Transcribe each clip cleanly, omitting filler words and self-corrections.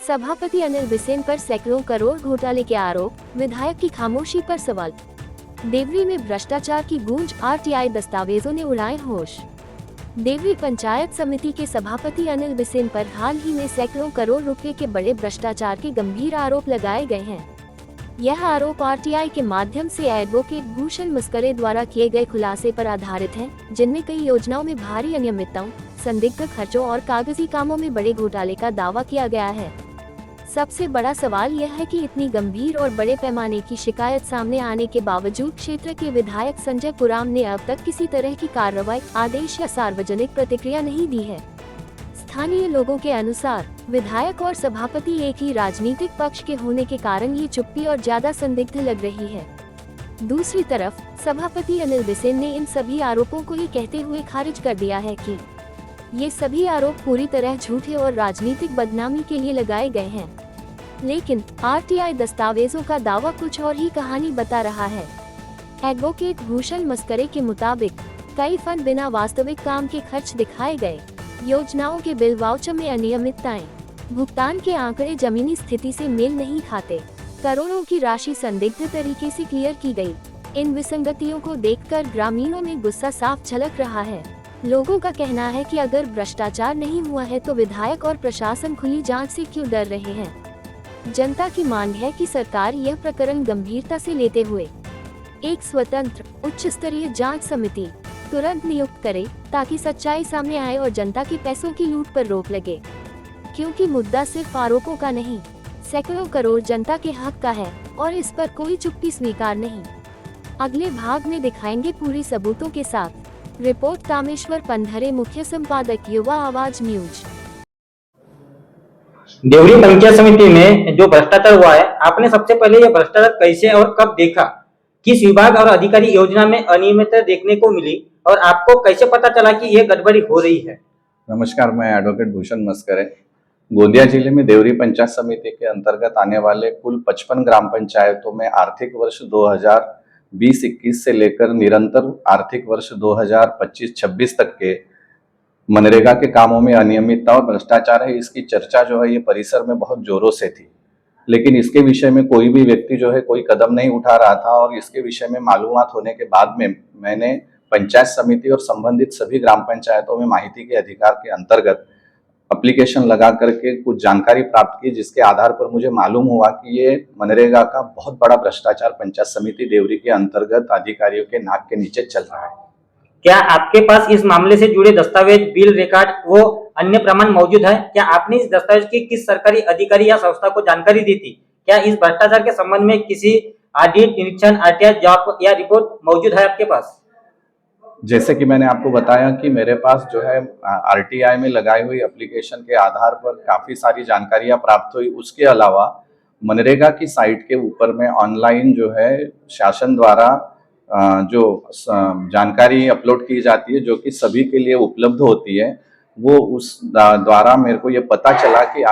सभापति अनिल बिसेन पर सैकड़ों करोड़ घोटाले के आरोप, विधायक की खामोशी पर सवाल। देवरी में भ्रष्टाचार की गूंज, आरटीआई दस्तावेजों ने उड़ाए होश। देवरी पंचायत समिति के सभापति अनिल बिसेन पर हाल ही में सैकड़ों करोड़ रुपए के बड़े भ्रष्टाचार के गंभीर आरोप लगाए गए हैं। यह आरोप आरटीआई के माध्यम से एडवोकेट भूषण मस्करे द्वारा किए गए खुलासे पर आधारित है, जिनमें कई योजनाओं में भारी अनियमितताओं, संदिग्ध खर्चों और कागजी कामों में बड़े घोटाले का दावा किया गया है। सबसे बड़ा सवाल यह है कि इतनी गंभीर और बड़े पैमाने की शिकायत सामने आने के बावजूद क्षेत्र के विधायक संजय पुराम ने अब तक किसी तरह की कार्रवाई, आदेश या सार्वजनिक प्रतिक्रिया नहीं दी है। स्थानीय लोगों के अनुसार विधायक और सभापति एक ही राजनीतिक पक्ष के होने के कारण ये चुप्पी और ज्यादा संदिग्ध लग रही है। दूसरी तरफ सभापति अनिल बिसेन ने इन सभी आरोपों को ये कहते हुए खारिज कर दिया है कि ये सभी आरोप पूरी तरह झूठे और राजनीतिक बदनामी के लिए लगाए गए हैं। लेकिन आरटीआई दस्तावेजों का दावा कुछ और ही कहानी बता रहा है। एडवोकेट भूषण मस्करे के मुताबिक कई फंड बिना वास्तविक काम के खर्च दिखाए गए, योजनाओं के बिल वाउचर में अनियमितताएं, भुगतान के आंकड़े जमीनी स्थिति से मेल नहीं खाते, करोड़ों की राशि संदिग्ध तरीके से क्लियर की गई। इन विसंगतियों को देखकर ग्रामीणों में गुस्सा साफ झलक रहा है। लोगों का कहना है कि अगर भ्रष्टाचार नहीं हुआ है तो विधायक और प्रशासन खुली जांच से क्यों डर रहे हैं। जनता की मांग है कि सरकार यह प्रकरण गंभीरता से लेते हुए एक स्वतंत्र उच्च स्तरीय जांच समिति तुरंत नियुक्त करे, ताकि सच्चाई सामने आए और जनता के पैसों की लूट पर रोक लगे। क्योंकि मुद्दा सिर्फ आरोपों का नहीं, सैकड़ों करोड़ जनता के हक का है और इस पर कोई चुप्पी स्वीकार नहीं। अगले भाग में दिखाएंगे पूरी सबूतों के साथ। रिपोर्ट कामेश्वर पंधरे, मुख्य संपादक, युवा आवाज न्यूज। देवरी पंचायत समिति में जो भ्रष्टाचार हुआ है, आपने सबसे पहले ये भ्रष्टाचार कैसे और कब देखा? किस विभाग और अधिकारी योजना में अनियमितता देखने को मिली और आपको कैसे पता चला कि ये गड़बड़ी हो रही है? नमस्कार, मैं एडवोकेट भूषण मस्करे। गोंदिया जिले में देवरी पंचायत समिति के अंतर्गत आने वाले कुल 55 ग्राम पंचायतों में आर्थिक वर्ष 2020-21 से लेकर निरंतर आर्थिक वर्ष 2025-26 तक के मनरेगा के कामों में अनियमितता और भ्रष्टाचार है, इसकी चर्चा जो है ये परिसर में बहुत जोरों से थी। लेकिन इसके विषय में कोई भी व्यक्ति जो है कोई कदम नहीं उठा रहा था और इसके विषय में मालूमात होने के बाद में मैंने पंचायत समिति और संबंधित सभी ग्राम पंचायतों में माहिती के अधिकार के अंतर्गत एप्लीकेशन लगा करके कुछ जानकारी प्राप्त की, जिसके आधार पर मुझे मालूम हुआ कि ये मनरेगा का बहुत बड़ा भ्रष्टाचार पंचायत समिति देवरी के अंतर्गत अधिकारियों के नाक के नीचे चल रहा है। क्या आपके पास इस मामले से जुड़े दस्तावेज, बिल रिकॉर्ड वो अन्य प्रमाण मौजूद है? क्या आपने इस दस्तावेज की किस सरकारी अधिकारी या संस्था को जानकारी दी थी? क्या इस भ्रष्टाचार के संबंध में किसी ऑडिट, निरीक्षण, आरटीआई जॉब या रिपोर्ट मौजूद है आपके पास? जैसे कि मैंने आपको बताया कि मेरे पास जो है आरटीआई में लगाई हुई एप्लीकेशन के आधार पर काफ़ी सारी जानकारियां प्राप्त हुई। उसके अलावा मनरेगा की साइट के ऊपर में ऑनलाइन जो है शासन द्वारा जो जानकारी अपलोड की जाती है, जो कि सभी के लिए उपलब्ध होती है, वो उस द्वारा मेरे को ये पता चला कि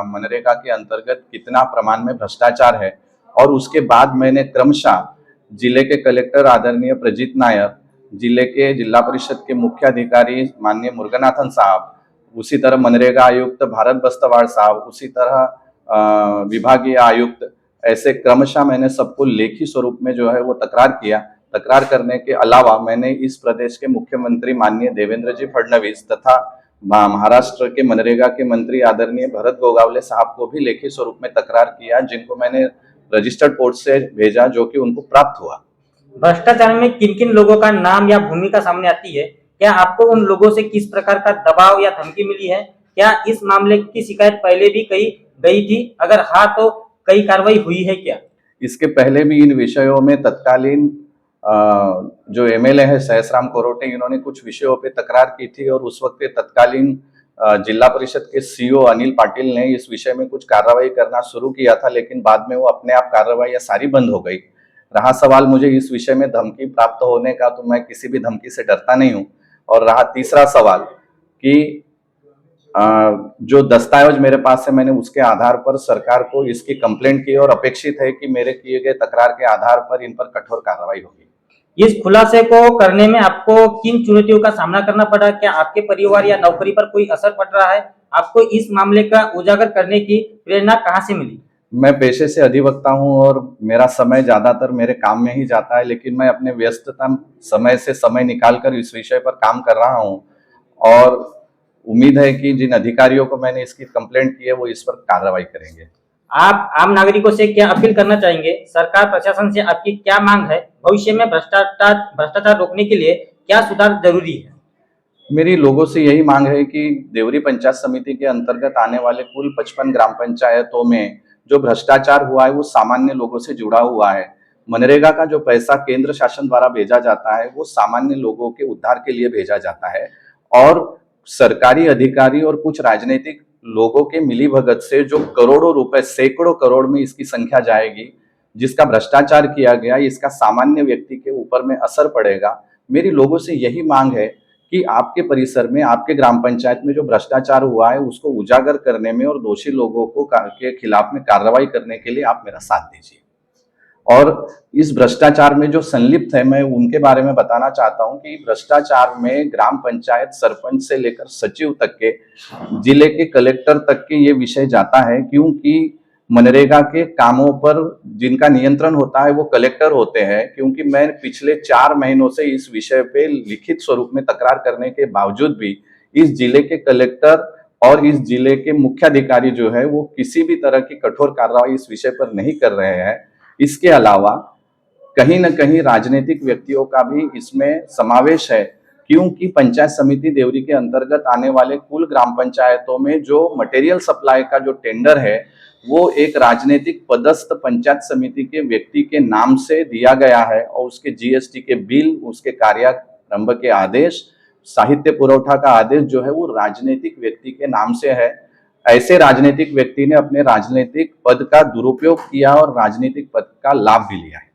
मनरेगा के अंतर्गत कितना प्रमाण में भ्रष्टाचार है। और उसके बाद मैंने क्रमशः जिले के कलेक्टर आदरणीय प्रजीत नायर, जिले के जिला परिषद के मुख्य अधिकारी माननीय मुरुगनाथन साहब, उसी तरह मनरेगा आयुक्त भारत बस्तवाड़ साहब, उसी तरह विभागीय आयुक्त, ऐसे क्रमशः मैंने सबको लेखी स्वरूप में जो है वो तकरार किया। तकरार करने के अलावा मैंने इस प्रदेश के मुख्यमंत्री माननीय देवेंद्र जी फडणवीस तथा महाराष्ट्र के मनरेगा के मंत्री आदरणीय भरत गोगावले साहब को भी लेखी स्वरूप में तकरार किया, जिनको मैंने रजिस्टर्ड पोर्ट से भेजा, जो कि उनको प्राप्त हुआ। भ्रष्टाचार में किन किन लोगों का नाम या भूमिका सामने आती है? क्या आपको उन लोगों से किस प्रकार का दबाव या धमकी मिली है? क्या इस मामले की शिकायत पहले भी कही गई थी? अगर हाँ, तो कई कार्रवाई हुई है क्या? इसके पहले भी इन विषयों में तत्कालीन जो एमएलए है सहसराम कोरोटे, इन्होंने कुछ विषयों पे तकरार की थी और उस वक्त तत्कालीन जिला परिषद के सीईओ अनिल पाटिल ने इस विषय में कुछ कार्रवाई करना शुरू किया था, लेकिन बाद में वो अपने आप कार्रवाई सारी बंद हो गई। रहा सवाल मुझे इस विषय में धमकी प्राप्त होने का, तो मैं किसी भी धमकी से डरता नहीं हूं। और रहा तीसरा सवाल कि जो दस्तावेज मेरे पास है, मैंने उसके आधार पर सरकार को इसकी कंप्लेंट की और अपेक्षित है कि मेरे किए गए तकरार के आधार पर इन पर कठोर कार्रवाई होगी। इस खुलासे को करने में आपको किन चुनौतियों का सामना करना पड़ा? क्या आपके परिवार या नौकरी पर कोई असर पड़ रहा है? आपको इस मामले का उजागर करने की प्रेरणा कहाँ से मिली? मैं पेशे से अधिवक्ता हूं और मेरा समय ज्यादातर मेरे काम में ही जाता है, लेकिन मैं अपने व्यस्ततम समय से समय निकालकर इस विषय पर काम कर रहा हूं और उम्मीद है कि जिन अधिकारियों को मैंने इसकी कंप्लेंट की है वो इस पर कार्रवाई करेंगे। आप आम नागरिकों से क्या अपील करना चाहेंगे? सरकार प्रशासन से आपकी क्या मांग है? भविष्य में भ्रष्टाचार रोकने के लिए क्या सुधार जरूरी है? मेरी लोगों से यही मांग है कि देवरी पंचायत समिति के अंतर्गत आने वाले कुल 55 ग्राम पंचायतों में जो भ्रष्टाचार हुआ है वो सामान्य लोगों से जुड़ा हुआ है। मनरेगा का जो पैसा केंद्र शासन द्वारा भेजा जाता है वो सामान्य लोगों के उद्धार के लिए भेजा जाता है और सरकारी अधिकारी और कुछ राजनीतिक लोगों के मिलीभगत से जो करोड़ों रुपए, सैकड़ों करोड़ में इसकी संख्या जाएगी, जिसका भ्रष्टाचार किया गया, इसका सामान्य व्यक्ति के ऊपर में असर पड़ेगा। मेरी लोगों से यही मांग है कि आपके परिसर में, आपके ग्राम पंचायत में जो भ्रष्टाचार हुआ है उसको उजागर करने में और दोषी लोगों को के खिलाफ में कार्रवाई करने के लिए आप मेरा साथ दीजिए। और इस भ्रष्टाचार में जो संलिप्त है मैं उनके बारे में बताना चाहता हूं कि भ्रष्टाचार में ग्राम पंचायत सरपंच से लेकर सचिव तक के, जिले के कलेक्टर तक के ये विषय जाता है, क्योंकि मनरेगा के कामों पर जिनका नियंत्रण होता है वो कलेक्टर होते हैं। क्योंकि मैं पिछले 4 महीनों से इस विषय पे लिखित स्वरूप में तकरार करने के बावजूद भी इस जिले के कलेक्टर और इस जिले के मुख्याधिकारी जो है वो किसी भी तरह की कठोर कार्रवाई इस विषय पर नहीं कर रहे हैं। इसके अलावा कहीं न कहीं राजनीतिक व्यक्तियों का भी इसमें समावेश है, क्योंकि पंचायत समिति देवरी के अंतर्गत आने वाले कुल ग्राम पंचायतों में जो मटेरियल सप्लाई का जो टेंडर है वो एक राजनीतिक पदस्थ पंचायत समिति के व्यक्ति के नाम से दिया गया है और उसके जीएसटी के बिल, उसके कार्यारंभ के आदेश, साहित्य पुरौठा का आदेश जो है वो राजनीतिक व्यक्ति के नाम से है। ऐसे राजनीतिक व्यक्ति ने अपने राजनीतिक पद का दुरुपयोग किया और राजनीतिक पद का लाभ भी लिया है।